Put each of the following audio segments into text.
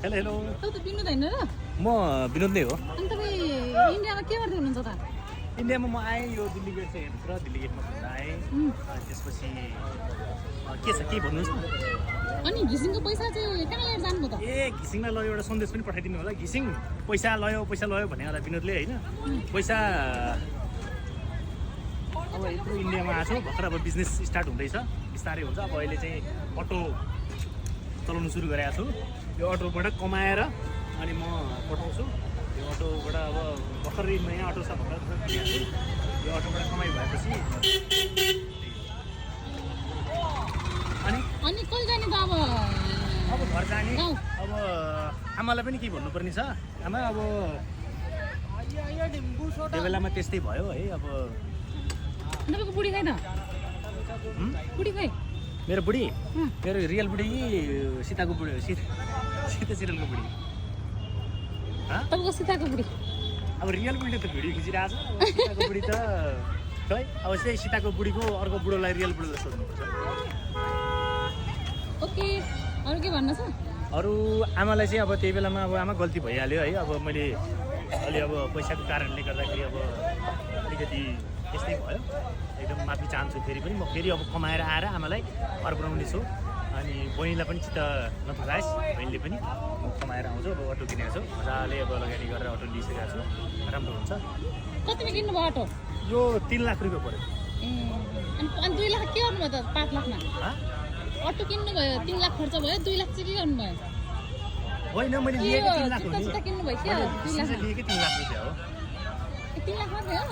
Hello hello त विनोद हैन र म विनोद नै हो अनि तपाईँ इन्डियामा के गर्दै हुनुहुन्छ त इन्डियामा म आएँ यो दिल्ली गेट चाहिँ हेर्नु र दिल्ली गेटमा घुम्न आएँ त्यसपछि के छ के भन्नु छ अनि घिसिङको पैसा चाहिँ कहाँ लिएर जानुभयो त ए घिसिङलाई लयो एउटा सन्देश पनि पठाइदिनु होला घिसिङ पैसा लयो भने होला विनोदले होइन पैसा अब यत्रो इन्डियामा आएको छु भर्खर अब बिजनेस स्टार्ट हुँदैछ बिस्तारै हुन्छ अब अहिले चाहिँ अटो चलाउनु सुरु गरेको छु यो अटोबाट कमाएर अनि म पठाउँछु यो अटोबाट अब भर्खर नयाँ अटो छ भर्खर किनेको छु यो अटोबाट कमाइ भएपछि अनि कहिले जाने त अब घर जाने गाउँ? अब आमालाई पनि के भन्नुपर्ने छ आमा अब त्यो बेलामा त्यस्तै भयो है अब तपाईँको बुढी खै त बुढी खै मेरो बुढी मेरो रियल बुढी कि सीताको बुढी हो सीता सिरियलको बुढी तपाईँको सीताको बुढी अब रियल बुढीले त भिडियो खिचिरहेको छ सीताको बुढी त खै अब चाहिँ सीताको बुढीको अर्को बुढोलाई रियल बुढोलाई सोध्नुपर्छ ओके अरू के भन्न छ अरू आमालाई चाहिँ अब त्यही बेलामा अब आमा गल्ती भइहाल्यो है अब मैले अलि अब पैसाको कारणले गर्दाखेरि अब अलिकति त्यस्तै भयो एकदम माफी चाहन्छु फेरि पनि म फेरि अब कमाएर आएर आमालाई घर बनाउने छु अनि बहिनीलाई पनि चित्त नपुगाएस् बहिनीले पनि कमाएर आउँछु अब अटो किनेको छु मजाले अब लगानी गरेर अटो लिइसकेको छु राम्रो हुन्छ कतिमा किन्नुभयो अटो यो 3 लाख रुपियाँ पऱ्यो ए अनि 2 लाख के गर्नुभयो त 5 लाखमा अटो किन्नुभयो 3 लाख खर्च भयो 2 लाख चाहिँ के गर्नुभयो होइन मैले लिएको 3 लाख हो नि किन्नुभयो क्या 2 लाख लिएकै 3 लाख रुपियाँ हो 3 लाख मात्रै हो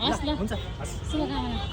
हस् ल हुन्छ हस् शुभकामना